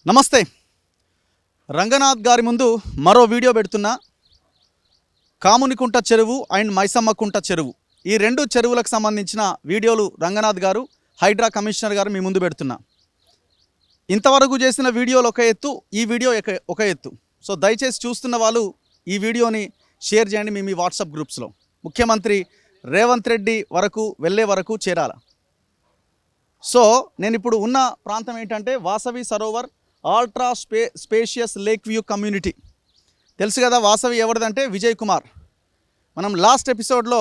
నమస్తే. రంగనాథ్ గారి ముందు మరో వీడియో పెడుతున్నా. కామునికుంట చెరువు అండ్ మైసమ్మకుంట చెరువు, ఈ రెండు చెరువులకు సంబంధించిన వీడియోలు రంగనాథ్ గారు, హైడ్రా కమిషనర్ గారు మీ ముందు పెడుతున్నా. ఇంతవరకు చేసిన వీడియోలు ఒక ఎత్తు, ఈ వీడియో ఒక ఎత్తు. సో దయచేసి చూస్తున్న వాళ్ళు ఈ వీడియోని షేర్ చేయండి మీ వాట్సాప్ గ్రూప్స్లో. ముఖ్యమంత్రి రేవంత్ రెడ్డి వరకు వెళ్ళే వరకు చేరాల. సో నేను ఇప్పుడు ఉన్న ప్రాంతం ఏంటంటే Vasavi Sarovar ultra spacious lake view community. తెలుసు కదా వాసవి ఎవరిదంటే విజయ్ కుమార్. మనం లాస్ట్ ఎపిసోడ్లో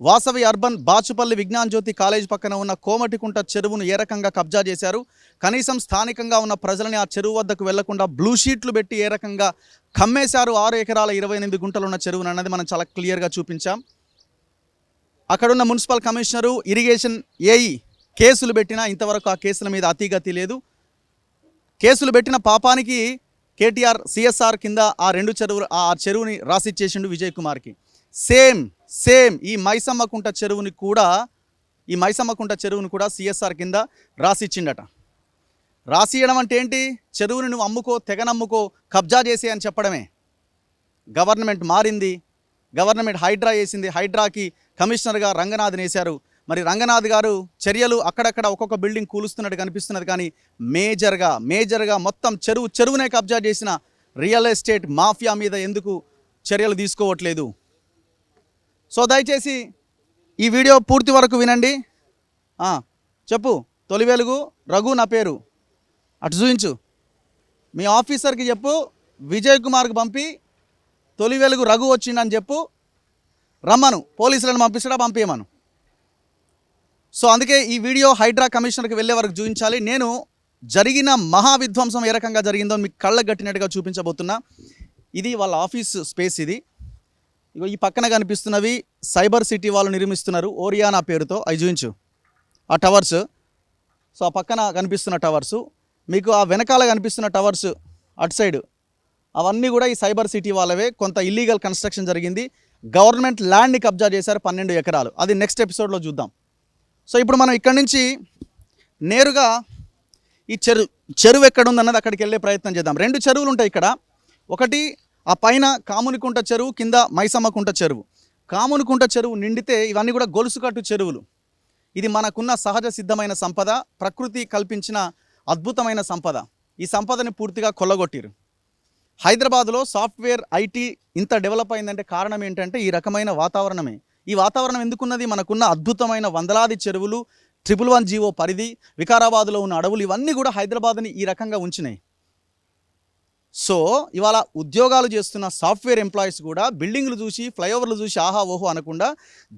వాసవి అర్బన్ బాచుపల్లి విజ్ఞాన్ జ్యోతి కాలేజ్ పక్కన ఉన్న కోమటికుంట చెరువును ఏ రకంగా కబ్జా చేశారు, కనీసం స్థానికంగా ఉన్న ప్రజలని ఆ చెరువు వద్దకు వెళ్లకుండా బ్లూ షీట్లు పెట్టి ఏ రకంగా కమ్మేశారు 6 ఎకరాల 28 గుంటలు ఉన్న చెరువును అన్నది మనం చాలా క్లియర్గా చూపించాం. అక్కడున్న మున్సిపల్ కమిషనరు, ఇరిగేషన్ ఏఈ కేసులు పెట్టినా ఇంతవరకు ఆ కేసుల మీద అతిగతి లేదు. కేసులు పెట్టిన పాపానికి కేటీఆర్ సిఎస్ఆర్ కింద ఆ చెరువుని రాసిచ్చేసిండు విజయ్ కుమార్కి. సేమ్ ఈ మైసమ్మకుంట చెరువుని కూడా సిఎస్ఆర్ కింద రాసిచ్చిండట. రాసియడం అంటే ఏంటి? చెరువుని నువ్వు అమ్ముకో, తెగనమ్ముకో, కబ్జా చేసే అని చెప్పడమే. గవర్నమెంట్ మారింది, గవర్నమెంట్ హైడ్రా వేసింది, హైడ్రాకి కమిషనర్గా రంగనాథ్ని వేశారు. మరి రంగనాథ్ గారు చర్యలు అక్కడక్కడ ఒక్కొక్క బిల్డింగ్ కూలుస్తున్నట్టు కనిపిస్తున్నది, కానీ మేజర్గా మొత్తం చెరువునే కబ్జా చేసిన రియల్ ఎస్టేట్ మాఫియా మీద ఎందుకు చర్యలు తీసుకోవట్లేదు? సో దయచేసి ఈ వీడియో పూర్తి వరకు వినండి. చెప్పు, తొలి వెలుగు రఘు నా పేరు, అటు చూపించు. మీ ఆఫీసర్కి చెప్పు, విజయ్ కుమార్కి పంపి తొలి వెలుగు రఘు వచ్చిండని చెప్పు, రమ్మను, పోలీసులను పంపించమను. సో అందుకే ఈ వీడియో హైడ్రా కమిషనర్కి వెళ్ళే వరకు చూపించాలి. నేను జరిగిన మహావిధ్వంసం ఏ రకంగా జరిగిందో మీకు కళ్ళకు గట్టినట్టుగా చూపించబోతున్నా. ఇది వాళ్ళ ఆఫీస్ స్పేస్. ఇది ఇగో ఈ పక్కన కనిపిస్తున్నవి సైబర్ సిటీ వాళ్ళు నిర్మిస్తున్నారు, ఓరియానా పేరుతో. అవి చూపించు ఆ టవర్స్. సో ఆ పక్కన కనిపిస్తున్న టవర్సు, మీకు ఆ వెనకాల కనిపిస్తున్న టవర్స్ అటు సైడ్, అవన్నీ కూడా ఈ సైబర్ సిటీ వాళ్ళవే. కొంత ఇల్లీగల్ కన్స్ట్రక్షన్ జరిగింది, గవర్నమెంట్ ల్యాండ్ని కబ్జా చేశారు 12 ఎకరాలు. అది నెక్స్ట్ ఎపిసోడ్లో చూద్దాం. సో ఇప్పుడు మనం ఇక్కడి నుంచి నేరుగా ఈ చెరువు ఎక్కడుందన్నది అక్కడికి వెళ్ళే ప్రయత్నం చేద్దాం. 2 చెరువులు ఉంటాయి ఇక్కడ. ఒకటి ఆ పైన కామునికుంట చెరువు, కింద మైసమ్మకుంట చెరువు. కామునికుంట చెరువు నిండితే ఇవన్నీ కూడా గొలుసుకట్టు చెరువులు. ఇది మనకున్న సహజ సిద్ధమైన సంపద, ప్రకృతి కల్పించిన అద్భుతమైన సంపద. ఈ సంపదని పూర్తిగా కొల్లగొట్టిరు. హైదరాబాద్లో సాఫ్ట్వేర్ ఐటీ ఇంత డెవలప్ అయిందంటే కారణం ఏంటంటే ఈ రకమైన వాతావరణమే. ఈ వాతావరణం ఎందుకున్నది? మనకున్న అద్భుతమైన వందలాది చెరువులు, 111 జీవో పరిధి, వికారాబాద్లో ఉన్న అడవులు, ఇవన్నీ కూడా హైదరాబాద్ని ఈ రకంగా ఉంచినాయి. సో ఇవాళ ఉద్యోగాలు చేస్తున్న సాఫ్ట్వేర్ ఎంప్లాయీస్ కూడా బిల్డింగ్లు చూసి, ఫ్లైఓవర్లు చూసి ఆహా ఓహో అనకుండా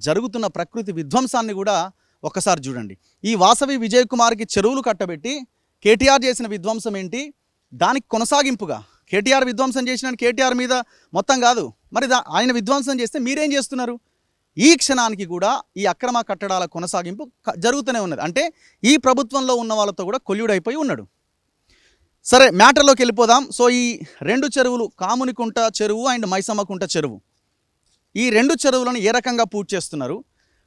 జరుగుతున్న ప్రకృతి విధ్వంసాన్ని కూడా ఒక్కసారి చూడండి. ఈ వాసవి విజయ్ కుమార్కి చెరువులు కట్టబెట్టి కేటీఆర్ చేసిన విధ్వంసం ఏంటి? దానికి కొనసాగింపుగా కేటీఆర్ విధ్వంసం చేసిన కేటీఆర్ మీద మొత్తం కాదు, మరి ఆయన విధ్వంసం చేస్తే మీరేం చేస్తున్నారు? ఈ క్షణానికి కూడా ఈ అక్రమ కట్టడాల కొనసాగింపు జరుగుతూనే ఉన్నది. అంటే ఈ ప్రభుత్వంలో ఉన్న వాళ్ళతో కూడా కొల్యుడైపోయి ఉన్నాడు. సరే, మ్యాటర్లోకి వెళ్ళిపోదాం. సో ఈ 2 చెరువులు, కామునికుంట చెరువు అండ్ మైసమ్మకుంట చెరువు, ఈ 2 చెరువులను ఏ రకంగా పూర్తి చేస్తున్నారు?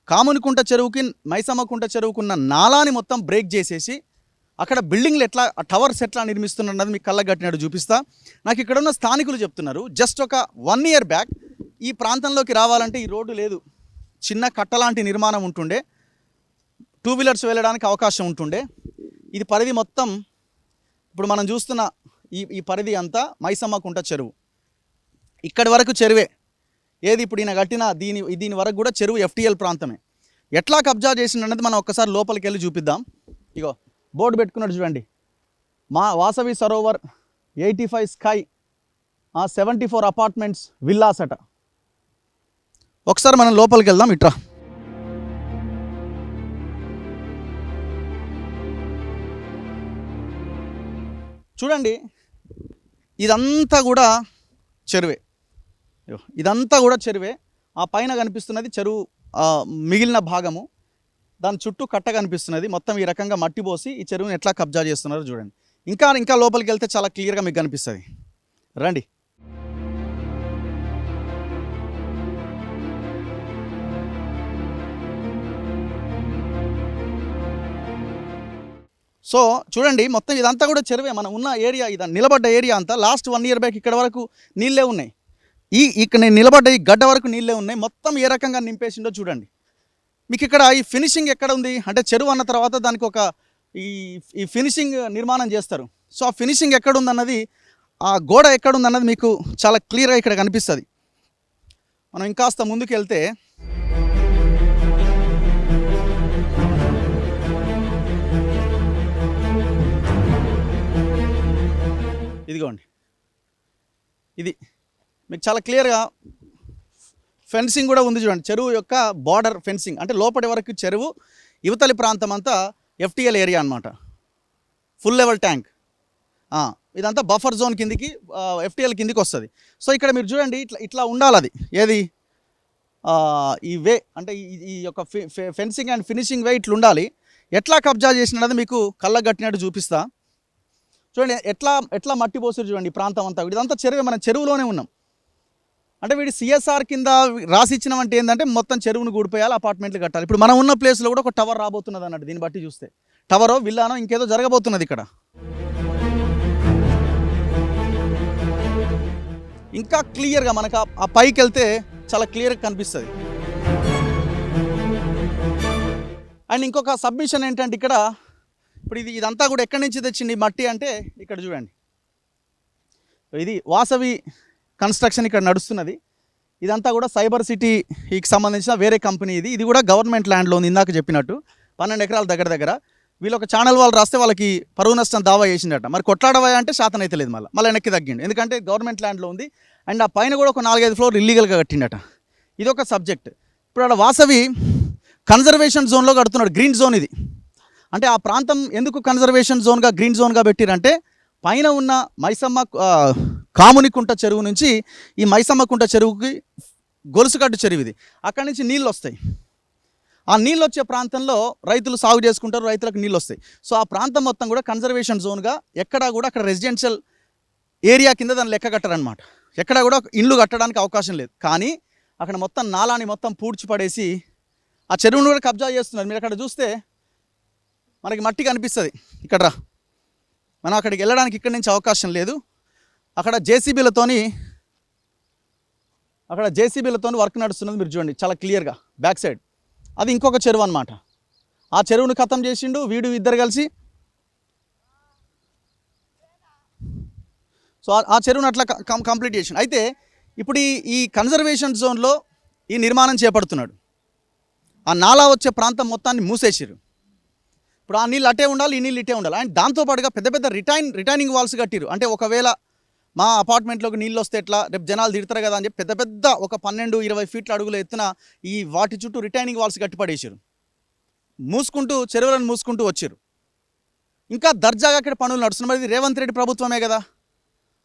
కామునికుంట చెరువుకి, మైసమ్మకుంట చెరువుకున్న నాలాని మొత్తం బ్రేక్ చేసేసి అక్కడ బిల్డింగ్లు ఎట్లా, టవర్స్ ఎట్లా నిర్మిస్తున్నది మీకు కళ్ళకు కట్టినట్టు చూపిస్తా. నాకు ఇక్కడ ఉన్న స్థానికులు చెప్తున్నారు, జస్ట్ ఒక 1 year బ్యాక్ ఈ ప్రాంతంలోకి రావాలంటే ఈ రోడ్డు లేదు, చిన్న కట్టలాంటి నిర్మాణం ఉంటుండే, 2 వీలర్స్ వెళ్ళడానికి అవకాశం ఉంటుండే. ఇది పరిధి మొత్తం ఇప్పుడు మనం చూస్తున్న ఈ పరిధి అంతా మైసమ్మకుంట చెరువు. ఇక్కడి వరకు చెరువే. ఏది ఇప్పుడు ఈయన కట్టిన దీని వరకు కూడా చెరువు, FTL ప్రాంతమే. ఎట్లా కబ్జా చేసిందన్నది మనం ఒక్కసారి లోపలికి వెళ్ళి చూపిద్దాం. ఇగో బోర్డు పెట్టుకున్నాడు చూడండి, మా Vasavi Sarovar 85 sky 74 apartments villas అట. ఒకసారి మనం లోపలికి వెళ్దాం. ఇట్రా చూడండి, ఇదంతా కూడా చెరువే. ఇదంతా కూడా చెరువే. ఆ పైన కనిపిస్తున్నది చెరువు మిగిలిన భాగము, దాని చుట్టూ కట్ట కనిపిస్తున్నది. మొత్తం ఈ రకంగా మట్టి పోసి ఈ చెరువుని ఎట్లా కబ్జా చేస్తున్నారో చూడండి. ఇంకా లోపలికి వెళ్తే చాలా క్లియర్గా మీకు కనిపిస్తుంది. రండి. సో చూడండి మొత్తం ఇదంతా కూడా చెరువే, మనం ఉన్న ఏరియా, ఇదంతా నిలబడ్డ ఏరియా అంతా లాస్ట్ 1 year బ్యాక్ ఇక్కడ వరకు నీళ్ళే ఉన్నాయి. ఇక్కడ నేను నిలబడ్డ ఈ గడ్డ వరకు నీళ్ళే ఉన్నాయి. మొత్తం ఏ రకంగా నింపేసిండో చూడండి. మీకు ఇక్కడ ఈ ఫినిషింగ్ ఎక్కడ ఉంది అంటే, చెరువు అన్న తర్వాత దానికి ఒక ఈ ఫినిషింగ్ నిర్మాణం చేస్తారు. సో ఆ ఫినిషింగ్ ఎక్కడుందన్నది, ఆ గోడ ఎక్కడుందన్నది మీకు చాలా క్లియర్గా ఇక్కడ కనిపిస్తుంది. మనం ఇంకాస్త ముందుకు వెళ్తే ఇదిగోండి, ఇది మీకు చాలా క్లియర్గా ఫెన్సింగ్ కూడా ఉంది చూడండి. చెరువు యొక్క బార్డర్ ఫెన్సింగ్ అంటే లోపటి వరకు చెరువు, యువతలి ప్రాంతం అంతా FTL ఏరియా అనమాట, ఫుల్ లెవెల్ ట్యాంక్. ఇదంతా బఫర్ జోన్ కిందికి, FTL కిందికి వస్తుంది. సో ఇక్కడ మీరు చూడండి, ఇట్లా ఉండాలి. అది ఏది ఈ వే అంటే ఈ యొక్క ఫెన్సింగ్ అండ్ ఫినిషింగ్ వే ఇట్లా ఉండాలి. ఎట్లా కబ్జా చేసినది మీకు కళ్ళకు కట్టినట్టు చూపిస్తా. చూడండి ఎట్లా మట్టి పోసారు చూడండి. ఈ ప్రాంతం అంతా ఇదంతా చెరువే, మనం చెరువులోనే ఉన్నాం. అంటే వీడి CSR కింద రాసి ఇచ్చినామంటే ఏంటంటే మొత్తం చెరువును కూడిపోయాలి, అపార్ట్మెంట్లు కట్టాలి. ఇప్పుడు మనం ఉన్న ప్లేస్లో కూడా ఒక టవర్ రాబోతున్నది అన్నట్టు. దీన్ని బట్టి చూస్తే టవరో విల్లానో ఇంకేదో జరగబోతున్నది ఇక్కడ. ఇంకా క్లియర్గా మనకు ఆ పైకి వెళ్తే చాలా క్లియర్గా కనిపిస్తుంది. అండ్ ఇంకొక సబ్మిషన్ ఏంటంటే, ఇక్కడ ఇప్పుడు ఇదంతా కూడా ఎక్కడి నుంచి తెచ్చింది మట్టి అంటే, ఇక్కడ చూడండి, ఇది వాసవి కన్స్ట్రక్షన్ ఇక్కడ నడుస్తున్నది. ఇదంతా కూడా సైబర్ సిటీకి సంబంధించిన వేరే కంపెనీ. ఇది కూడా గవర్నమెంట్ ల్యాండ్లో ఉంది. ఇందాక చెప్పినట్టు 12 ఎకరాల దగ్గర వీళ్ళు ఒక ఛానల్ వాళ్ళు రాస్తే వాళ్ళకి పరువు నష్టం దావా చేసిందట. మరి కొట్లాడవా అంటే శాతం అయితే లేదు, మళ్ళీ వెనక్కి తగ్గిండు, ఎందుకంటే గవర్నమెంట్ ల్యాండ్లో ఉంది. అండ్ ఆ పైన కూడా ఒక 4-5 ఫ్లోర్లు ఇల్లీగల్గా కట్టిండట. ఇదొక సబ్జెక్ట్. ఇప్పుడు అక్కడ వాసవి కన్జర్వేషన్ జోన్లో కడుతున్నాడు, గ్రీన్ జోన్ ఇది. అంటే ఆ ప్రాంతం ఎందుకు కన్జర్వేషన్ జోన్గా గ్రీన్ జోన్గా పెట్టిరంటే, పైన ఉన్న మైసమ్మ కామునికుంట చెరువు నుంచి ఈ మైసమ్మకుంట చెరువుకి గొలుసుకట్టు చెరువు ఇది, అక్కడి నుంచి నీళ్ళు వస్తాయి. ఆ నీళ్ళు వచ్చే ప్రాంతంలో రైతులు సాగు చేసుకుంటారు, రైతులకు నీళ్ళు వస్తాయి. సో ఆ ప్రాంతం మొత్తం కూడా కన్జర్వేషన్ జోన్గా, ఎక్కడా కూడా అక్కడ రెసిడెన్షియల్ ఏరియా కింద దాన్ని లెక్క కట్టరనమాట. ఎక్కడా కూడా ఇండ్లు కట్టడానికి అవకాశం లేదు. కానీ అక్కడ మొత్తం నాలాని మొత్తం పూడ్చిపడేసి ఆ చెరువును కూడా కబ్జా చేస్తున్నారు. మీరు అక్కడ చూస్తే మనకి మట్టి కనిపిస్తుంది. ఇక్కడ మనం అక్కడికి వెళ్ళడానికి ఇక్కడి నుంచి అవకాశం లేదు. అక్కడ జేసీబీలతోని వర్క్ నడుస్తున్నది మీరు చూడండి చాలా క్లియర్గా బ్యాక్ సైడ్. అది ఇంకొక చెరువు అనమాట. ఆ చెరువును ఖతం చేసిండు వీడు, ఇద్దరు కలిసి. సో ఆ చెరువును అట్లా కంప్లీట్ చేసిండు. అయితే ఇప్పుడు ఈ కన్జర్వేషన్ జోన్లో ఈ నిర్మాణం చేపడుతున్నాడు. ఆ నాలా వచ్చే ప్రాంతం మొత్తాన్ని మూసేసారు. ఇప్పుడు ఆ నీళ్ళు అటే ఉండాలి, ఈ నీళ్ళు ఇటే ఉండాలి. అండ్ దాంతోపాటుగా పెద్ద పెద్ద రిటైనింగ్ వాల్స్ కట్టిరు. అంటే ఒకవేళ మా అపార్ట్మెంట్లోకి నీళ్ళు వస్తే ఎట్లా, రేపు జనాలు తిడతారు కదా అని చెప్పి పెద్ద ఒక 12-20 ఫీట్ల అడుగుల ఎత్తున ఈ వాటి చుట్టూ రిటైనింగ్ వాల్స్ కట్టిపడేసారు. చెరువులను మూసుకుంటూ వచ్చారు. ఇంకా దర్జాగా అక్కడ పనులు నడుస్తున్నాయి. మరి రేవంత్ రెడ్డి ప్రభుత్వమే కదా,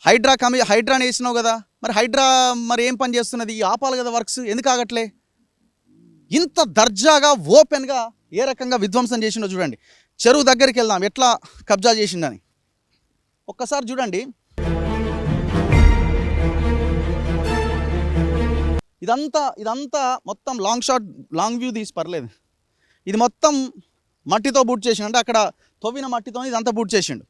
హైడ్రాని వేసినావు కదా, మరి హైడ్రా మరి ఏం పని చేస్తున్నది? ఆపాలి కదా వర్క్స్, ఎందుకు ఆగట్లే? ఇంత దర్జాగా ఓపెన్గా ఏ రకంగా విధ్వంసం చేసిండో చూడండి. చెరువు దగ్గరికి వెళ్దాం ఎట్లా కబ్జా చేసిందని ఒక్కసారి చూడండి. ఇదంతా మొత్తం లాంగ్ వ్యూ తీసి పర్లేదు. ఇది మొత్తం మట్టితో బూట్ చేసిండు. అంటే అక్కడ తవ్విన మట్టితో ఇదంతా బూట్ చేసిండు.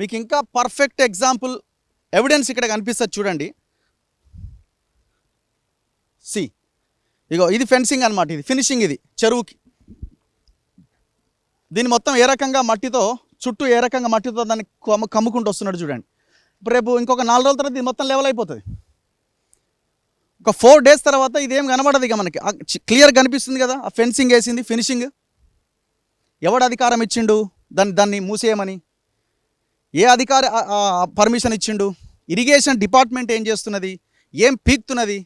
మీకు ఇంకా పర్ఫెక్ట్ ఎగ్జాంపుల్ ఎవిడెన్స్ ఇక్కడ కనిపిస్తుంది చూడండి. ఇగో ఇది ఫెన్సింగ్ అనమాట, ఇది ఫినిషింగ్, ఇది చెరువుకి. దీన్ని మొత్తం ఏ రకంగా మట్టితో చుట్టూ ఏ రకంగా మట్టితో దాన్ని కమ్ముకుంటూ వస్తున్నాడు చూడండి. ఇప్పుడు రేపు ఇంకొక 4 రోజుల తర్వాత ఇది మొత్తం లెవెల్ అయిపోతుంది. ఒక 4 days తర్వాత ఇదేం కనబడదు ఇక మనకి. క్లియర్ కనిపిస్తుంది కదా ఆ ఫెన్సింగ్ వేసింది, ఫినిషింగ్. ఎవడు అధికారం ఇచ్చిండు దాన్ని మూసేయమని? ఏ అధికారి పర్మిషన్ ఇచ్చిండు? ఇరిగేషన్ డిపార్ట్మెంట్ ఏం చేస్తున్నది? ఏం పీక్తున్నది?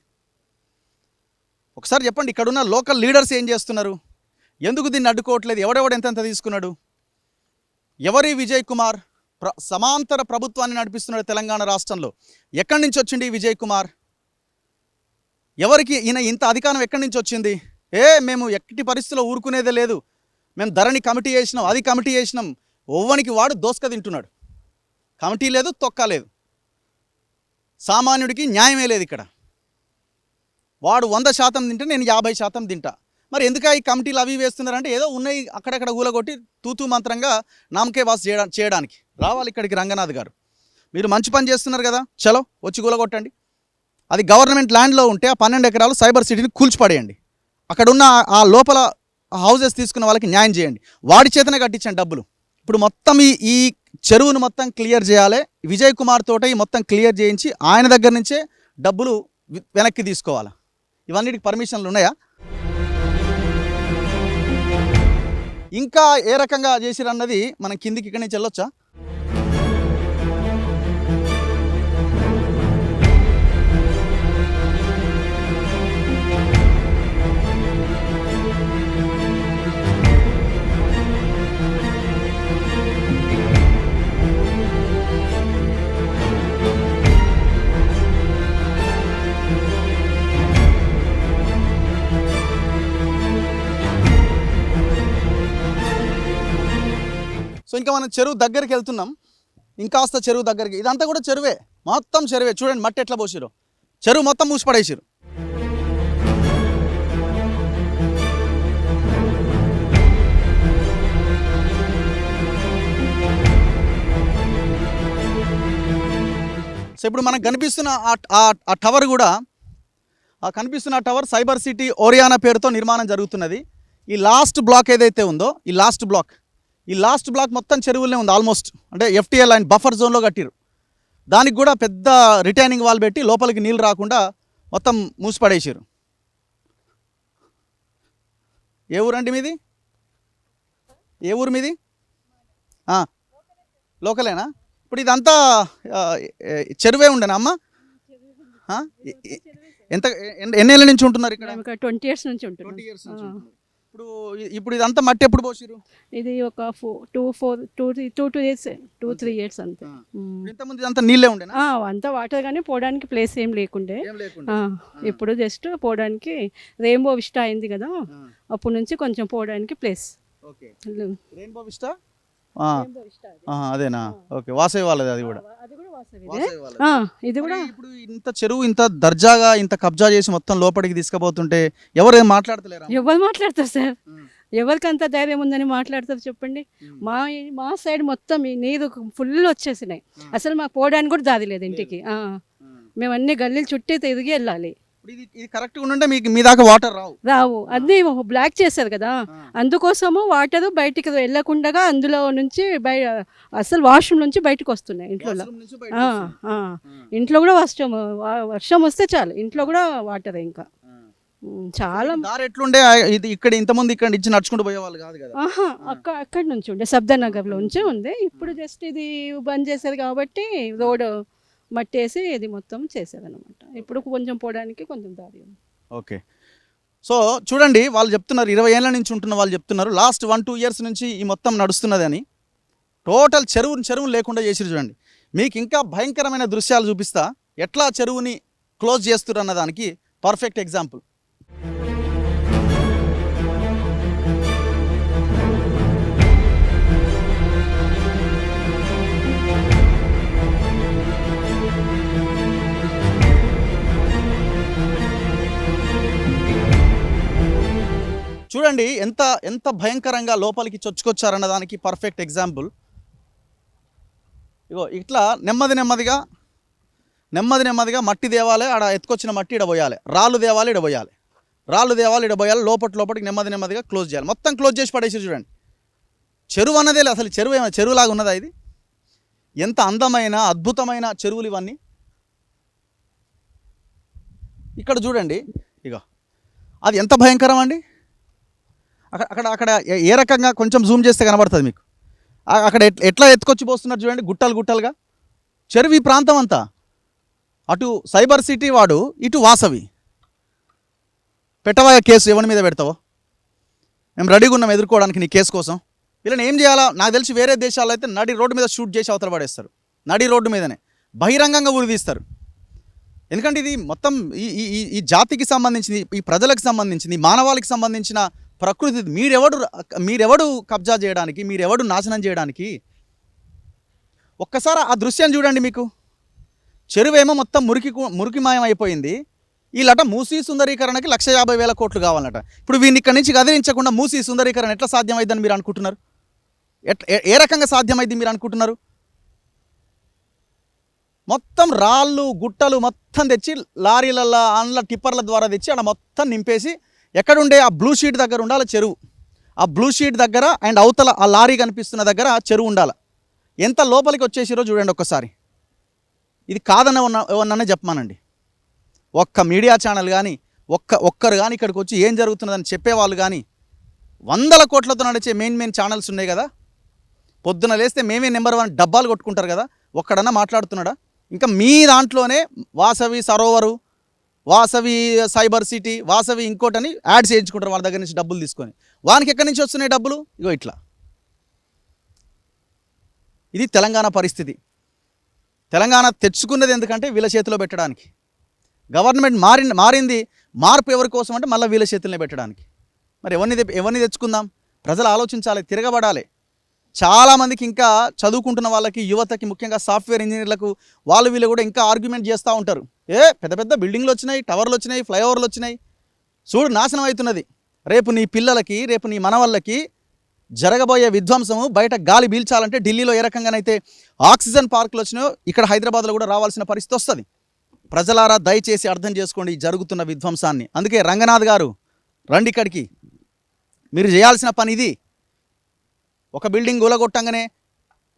ఒకసారి చెప్పండి. ఇక్కడున్న లోకల్ లీడర్స్ ఏం చేస్తున్నారు? ఎందుకు దీన్ని అడ్డుకోవట్లేదు? ఎవడెవడు ఎంతెంత తీసుకున్నాడు? ఎవరి విజయ్ కుమార్ సమాంతర ప్రభుత్వాన్ని నడిపిస్తున్నాడు తెలంగాణ రాష్ట్రంలో? ఎక్కడి నుంచి వచ్చింది ఈ విజయ్ కుమార్? ఎవరికి ఈయన ఇంత అధికారం ఎక్కడి నుంచి వచ్చింది? మేము ఎక్కటి పరిస్థితిలో ఊరుకునేదే లేదు, మేము ధరణి కమిటీ చేసినాం, అది కమిటీ చేసినాం. ఒవ్వనికి వాడు దోసుక తింటున్నాడు. కమిటీ లేదు, తొక్క లేదు, సామాన్యుడికి న్యాయమే లేదు ఇక్కడ. వాడు 100% తింటే నేను 50% తింటా. మరి ఎందుకు ఈ కమిటీలు అవి వేస్తున్నారంటే ఏదో ఉన్నాయి అక్కడక్కడ ఊలగొట్టి తూతూ మంత్రంగా నామకే వాస్ చేయడానికి రావాలి ఇక్కడికి రంగనాథ్ గారు. మీరు మంచి పని చేస్తున్నారు కదా, చలో వచ్చి కూలగొట్టండి. అది గవర్నమెంట్ ల్యాండ్లో ఉంటే ఆ 12 ఎకరాలు సైబర్ సిటీని కూల్చిపడేయండి. అక్కడ ఉన్న ఆ లోపల హౌసెస్ తీసుకున్న వాళ్ళకి న్యాయం చేయండి. వాడి చేతనే కట్టించండి డబ్బులు. ఇప్పుడు మొత్తం ఈ చెరువును మొత్తం క్లియర్ చేయాలి. విజయ్ కుమార్ తోట ఈ మొత్తం క్లియర్ చేయించి ఆయన దగ్గర నుంచే డబ్బులు వెనక్కి తీసుకోవాలి. ఇవన్నిటికి పర్మిషన్లు ఉన్నాయా? ఇంకా ఏ రకంగా చేసిరన్నది మనం కిందికి ఇక్కడి నుంచి వెళ్ళొచ్చా? సో ఇంకా మనం చెరువు దగ్గరికి వెళ్తున్నాం. ఇంకాస్త చెరువు దగ్గరికి. ఇదంతా కూడా చెరువే, మొత్తం చెరువే. చూడండి మట్టి ఎట్లా పోసిరు. చెరువు మొత్తం మూసిపడేసిరు. సో ఇప్పుడు మనకు కనిపిస్తున్న ఆ టవర్ కూడా, ఆ కనిపిస్తున్న టవర్ సైబర్ సిటీ ఓరియానా పేరుతో నిర్మాణం జరుగుతున్నది. ఈ లాస్ట్ బ్లాక్ ఏదైతే ఉందో, ఈ లాస్ట్ బ్లాక్ మొత్తం చెరువులనే ఉంది ఆల్మోస్ట్. అంటే ఎఫ్టీఎల్ అండ్ బఫర్ జోన్లో కట్టిరు. దానికి కూడా పెద్ద రిటైనింగ్ వాల్ పెట్టి లోపలికి నీళ్ళు రాకుండా మొత్తం మూసిపడేసారు. ఏ ఊరండి మీది? ఏ ఊరు మీది? లోకలేనా? ఇప్పుడు ఇదంతా చెరువే ఉండేనా అమ్మ? ఎంత ఎన్నేళ్ళ నుంచి ఉంటున్నారు ఇక్కడ? 20 years నుంచి ఉంటుంది. 20 years నుంచి. ఇప్పుడు ఇదంతా మట్టి ఎప్పుడు పోసిరు? ఇది ఒక 2-3 years అంతే. ఇంతకుముందు ఇదంతా నీళ్ళే ఉండేనా? అంతా వాటర్ కానీ పోవడానికి ప్లేస్ ఏం లేకుండే. ఇప్పుడు జస్ట్ పోవడానికి రెయిన్బో విస్టా అయింది కదా, అప్పటి నుంచి కొంచెం పోవడానికి ప్లేస్. రెయిన్బో విస్టా అదేనా? ఓకే, వాసవి వాళ్ళది. అది కూడా ఇది కూడా. ఇప్పుడు ఇంత చెరువు ఇంత దర్జాగా ఇంత కబ్జా చేసి మొత్తం లోపలికి తీసుకుపోతుంటే ఎవరు ఏం మాట్లాడతలేరు? ఎవరు మాట్లాడతారు సార్? ఎవరికి అంత ధైర్యం ఉందని మాట్లాడతారు చెప్పండి? మా సైడ్ మొత్తం ఈ నీరు ఫుల్ వచ్చేసినాయి. అసలు మాకు పోవడానికి కూడా దారి లేదు ఇంటికి. మేము అన్ని గల్లీలు చుట్టి తిరిగి వెళ్ళాలి. ఇది కరెక్ట్గా ఉంటే మీకు మీ దాకా వాటర్ రావు. అన్నీ బ్లాక్ చేశారు కదా, అందుకోసము వాటర్ బయటికి వెళ్ళకుండా అందులో నుంచి అసలు వాష్రూమ్ నుంచి బయటకు వస్తున్నాయి. ఇంట్లో కూడా వర్షం వస్తే చాలు, ఇంట్లో కూడా వాటర్. ఇంకా చాలా ఎట్లుండే ఇక్కడ ఇంతమంది ఇక్కడ నుంచి నడుచుకుంటూ పోయేవాళ్ళు కాదు కదా? అక్కడి నుంచి ఉండే సబ్దానగర్ లో నుంచి ఉంది. ఇప్పుడు జస్ట్ ఇది బంద్ చేశారు కాబట్టి రోడ్ మట్టేసి ఇది మొత్తం చేశారనమాట. ఇప్పుడు కొంచెం పోవడానికి కొంచెం దారి ఉంది. ఓకే, సో చూడండి వాళ్ళు చెప్తున్నారు 20 ఏళ్ళ నుంచి ఉంటున్న వాళ్ళు చెప్తున్నారు లాస్ట్ 1-2 years నుంచి ఈ మొత్తం నడుస్తున్నది అని. టోటల్ చెరువును లేకుండా చేసిరు. చూడండి, మీకు ఇంకా భయంకరమైన దృశ్యాలు చూపిస్తా. ఎట్లా చెరువుని క్లోజ్ చేస్తున్నారు అన్న దానికి పర్ఫెక్ట్ ఎగ్జాంపుల్. చూడండి ఎంత భయంకరంగా లోపలికి చొచ్చుకొచ్చారన్న దానికి పర్ఫెక్ట్ ఎగ్జాంపుల్. ఇగో ఇట్లా నెమ్మదిగా మట్టి తేవాలి, ఆడ ఎత్తుకొచ్చిన మట్టి ఇడబోయాలి, రాళ్ళు తేవాలి ఇడబోయాలి, లోపలికి నెమ్మదిగా క్లోజ్ చేయాలి. మొత్తం క్లోజ్ చేసి పడేసి. చూడండి, చెరువు అన్నదే లేదు అసలు. చెరువులాగా ఉన్నదా ఇది? ఎంత అందమైన అద్భుతమైన చెరువులు ఇవన్నీ. ఇక్కడ చూడండి, ఇగో అది ఎంత భయంకరం అండి. అక్కడ ఏ రకంగా కొంచెం జూమ్ చేస్తే కనబడుతుంది మీకు. అక్కడ ఎట్లా ఎత్తుకొచ్చి పోస్తున్నారు చూడండి, గుట్టలుగా చెరువు. ఈ ప్రాంతం అంతా అటు సైబర్ సిటీ వాడు, ఇటు వాసవి. పెట్టవా కేసు, ఎవరి మీద పెడతావో? మేము రెడీగా ఉన్నాం ఎదుర్కోవడానికి నీ కేసు కోసం. వీళ్ళని ఏం చేయాలా? నాకు తెలిసి వేరే దేశాల్లో అయితే నడి రోడ్డు మీద షూట్ చేసి అవతల పడేస్తారు. నడి రోడ్డు మీదనే బహిరంగంగా ఉరిదీస్తారు. ఎందుకంటే ఇది మొత్తం ఈ జాతికి సంబంధించింది, ఈ ప్రజలకు సంబంధించింది, మానవాళికి సంబంధించిన ప్రకృతి. మీరెవడు కబ్జా చేయడానికి, మీరెవడు నాశనం చేయడానికి? ఒక్కసారి ఆ దృశ్యం చూడండి. మీకు చెరువేమో మొత్తం మురికిమయం అయిపోయింది. వీళ్ళట మూసీ సుందరీకరణకి 1,50,000 కోట్లు కావాలట. ఇప్పుడు వీడిని ఇక్కడి నుంచి కదిలించకుండా మూసీ సుందరీకరణ ఎట్లా సాధ్యమైందని మీరు అనుకుంటున్నారు? ఏ రకంగా సాధ్యమైంది మీరు అనుకుంటున్నారు? మొత్తం రాళ్ళు గుట్టలు మొత్తం తెచ్చి లారీలల్లో అండ్ల టిప్పర్ల ద్వారా తెచ్చి అక్కడ మొత్తం నింపేసి ఎక్కడుండే ఆ బ్లూ షీట్ దగ్గర ఉండాలి చెరువు. ఆ బ్లూ షీట్ దగ్గర అండ్ అవతల ఆ లారీ కనిపిస్తున్న దగ్గర చెరువు ఉండాలి. ఎంత లోపలికి వచ్చేసిరో చూడండి ఒక్కసారి. ఇది కాదన్న ఏమన్నా చెప్పమానండి. ఒక్క మీడియా ఛానల్ కానీ ఒక్కరు కానీ ఇక్కడికి వచ్చి ఏం జరుగుతున్నదని చెప్పేవాళ్ళు కానీ, 100 కోట్లతో నడిచే మెయిన్ ఛానల్స్ ఉన్నాయి కదా, పొద్దున లేస్తే మేమే నెంబర్ 1 డబ్బాలు కొట్టుకుంటారు కదా, ఒక్కడన్నా మాట్లాడుతున్నాడా? ఇంకా మీ దాంట్లోనే వాసవి సరోవరు, వాసవి సైబర్ సిటీ, వాసవి ఇంకోటని యాడ్స్ చేయించుకుంటారు వాళ్ళ దగ్గర నుంచి డబ్బులు తీసుకొని. వానికి ఎక్కడి నుంచి వస్తున్నాయి డబ్బులు? ఇగో ఇట్లా. ఇది తెలంగాణ పరిస్థితి. తెలంగాణ తెచ్చుకున్నది ఎందుకంటే వీళ్ళ చేతిలో పెట్టడానికి. గవర్నమెంట్ మారింది, మార్పు ఎవరి కోసం అంటే మళ్ళీ వీళ్ళ చేతులనే పెట్టడానికి. మరి ఎవరిని తెచ్చుకుందాం? ప్రజలు ఆలోచించాలి, తిరగబడాలి. చాలామందికి ఇంకా చదువుకుంటున్న వాళ్ళకి, యువతకి, ముఖ్యంగా సాఫ్ట్వేర్ ఇంజనీర్లకు వీళ్ళు కూడా ఇంకా ఆర్గ్యుమెంట్ చేస్తూ ఉంటారు. పెద్ద పెద్ద బిల్డింగ్లు వచ్చినాయి, టవర్లు వచ్చినాయి, ఫ్లైఓవర్లు వచ్చినాయి, చూడు నాశనం అవుతున్నది. రేపు నీ పిల్లలకి, రేపు నీ మనవళ్ళకి జరగబోయే విధ్వంసము బయట గాలి పీల్చాలంటే ఢిల్లీలో ఏ రకంగానైతే ఆక్సిజన్ పార్కులు వచ్చినాయో ఇక్కడ హైదరాబాద్లో కూడా రావాల్సిన పరిస్థితి వస్తుంది. ప్రజలారా దయచేసి అర్థం చేసుకోండి ఈ జరుగుతున్న విధ్వంసాన్ని. అందుకే రంగనాథ్ గారు రండి ఇక్కడికి. మీరు చేయాల్సిన పని ఇది. ఒక బిల్డింగ్ కూలగొట్టంగానే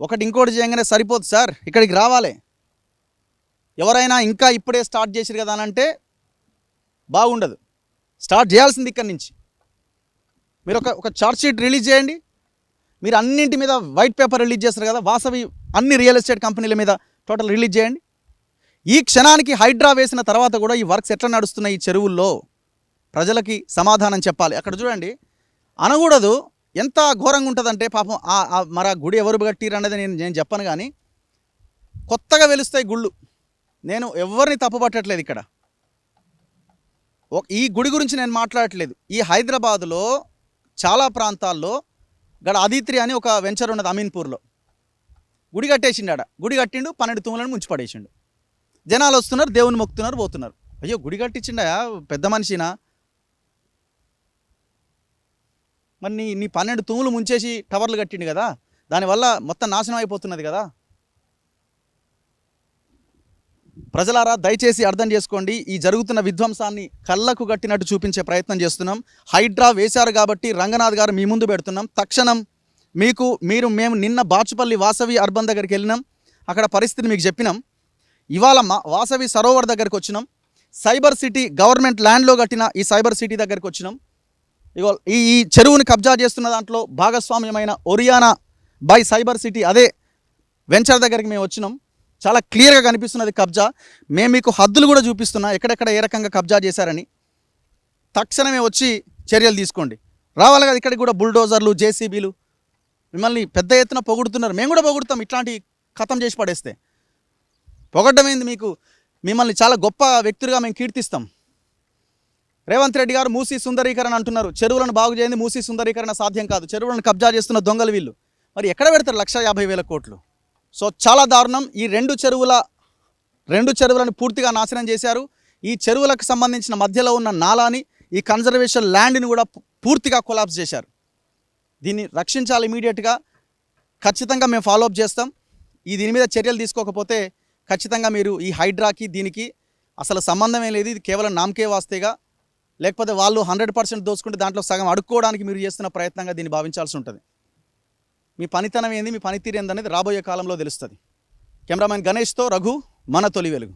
ఒకటి ఇంకోటి చేయగానే సరిపోదు సార్, ఇక్కడికి రావాలి. ఎవరైనా ఇంకా ఇప్పుడే స్టార్ట్ చేసిరు కదా అని అంటే బాగుండదు. స్టార్ట్ చేయాల్సింది ఇక్కడి నుంచి. మీరు ఒక చార్ట్ షీట్ రిలీజ్ చేయండి. మీరు అన్నింటి మీద వైట్ పేపర్ రిలీజ్ చేస్తారు కదా, వాసవి అన్ని రియల్ ఎస్టేట్ కంపెనీల మీద టోటల్ రిలీజ్ చేయండి. ఈ క్షణానికి హైడ్రా వేసిన తర్వాత కూడా ఈ వర్క్స్ ఎట్లా నడుస్తున్నాయి ఈ చెరువుల్లో ప్రజలకి సమాధానం చెప్పాలి. అక్కడ చూడండి, అనకూడదు, ఎంత ఘోరంగా ఉంటుందంటే పాపం మరి ఆ గుడి ఎవరు కట్టిరు అనేది నేను చెప్పను, కానీ కొత్తగా వెలుస్తాయి గుళ్ళు. నేను ఎవరిని తప్పుపట్టట్లేదు ఇక్కడ. ఈ గుడి గురించి నేను మాట్లాడట్లేదు. ఈ హైదరాబాదులో చాలా ప్రాంతాల్లో గడ ఆదిత్రి అని ఒక వెంచర్ ఉన్నది అమీన్పూర్లో. గుడి కట్టేసిండు. గుడి కట్టిండు, 12 తూములను ముంచి పడేసిండు. జనాలు వస్తున్నారు, దేవుని మొక్కుతున్నారు, పోతున్నారు. అయ్యో గుడి కట్టించిండా, పెద్ద మనిషినా? మరి నీ 12 తూములు ముంచేసి టవర్లు కట్టిండు కదా, దానివల్ల మొత్తం నాశనం అయిపోతున్నది కదా. ప్రజలారా దయచేసి అర్థం చేసుకోండి. ఈ జరుగుతున్న విధ్వంసాన్ని కళ్ళకు కట్టినట్టు చూపించే ప్రయత్నం చేస్తున్నాం. హైడ్రా వేశారు కాబట్టి రంగనాథ్ గారు మీ ముందు పెడుతున్నాం. తక్షణం మేము నిన్న బాచుపల్లి వాసవి అర్బన్ దగ్గరికి వెళ్ళినాం. అక్కడ పరిస్థితిని మీకు చెప్పినాం. ఇవాళ వాసవి సరోవర్ దగ్గరికి వచ్చినాం. సైబర్ సిటీ గవర్నమెంట్ ల్యాండ్లో కట్టిన ఈ సైబర్ సిటీ దగ్గరికి వచ్చినాం. ఇగో ఈ చెరువుని కబ్జా చేస్తున్న దాంట్లో భాగస్వామ్యమైన ఒరియానా బై సైబర్ సిటీ అదే వెంచర్ దగ్గరికి మేము వచ్చినాం. చాలా క్లియర్గా కనిపిస్తున్నది కబ్జా. మేము మీకు హద్దులు కూడా చూపిస్తున్నా, ఎక్కడెక్కడ ఏ రకంగా కబ్జా చేశారని. తక్షణమే వచ్చి చర్యలు తీసుకోండి. రావాలి కదా ఇక్కడికి కూడా బుల్డోజర్లు, జేసీబీలు. మిమ్మల్ని పెద్ద ఎత్తున పొగుడుతున్నారు, మేము కూడా పొగుడుతాం. ఇట్లాంటి ఖతం చేసి పడేస్తే పొగడ్డమైంది మీకు. మిమ్మల్ని చాలా గొప్ప వ్యక్తులుగా మేము కీర్తిస్తాం. రేవంత్ రెడ్డి గారు మూసీ సుందరీకరణ అంటున్నారు. చెరువులను బాగు చేయండి, మూసీ సుందరీకరణ సాధ్యం కాదు. చెరువులను కబ్జా చేస్తున్న దొంగలు వీళ్ళు. మరి ఎక్కడ పెడతారు 1,50,000 కోట్లు? సో చాలా దారుణం. ఈ రెండు చెరువులను పూర్తిగా నాశనం చేశారు. ఈ చెరువులకు సంబంధించిన మధ్యలో ఉన్న నాలాని, ఈ కన్జర్వేషన్ ల్యాండ్ని కూడా పూర్తిగా కొలాప్స్ చేశారు. దీన్ని రక్షించాలి ఇమీడియట్గా. ఖచ్చితంగా మేము ఫాలోఅప్ చేస్తాం. దీని మీద చర్యలు తీసుకోకపోతే ఖచ్చితంగా మీరు ఈ హైడ్రాకి దీనికి అసలు సంబంధమే లేదు. ఇది కేవలం నామకే వాస్తేగా, లేకపోతే వాళ్ళు 100% దోచుకుంటే దాంట్లో సగం అడుక్కోవడానికి మీరు చేస్తున్న ప్రయత్నంగా దీన్ని భావించాల్సి ఉంటుంది. మీ పనితనం ఏంది, మీ పనితీరు ఏందనేది రాబోయే కాలంలో తెలుస్తుంది. కెమెరామెన్ గణేష్తో రఘు, మన తొలి వెలుగు.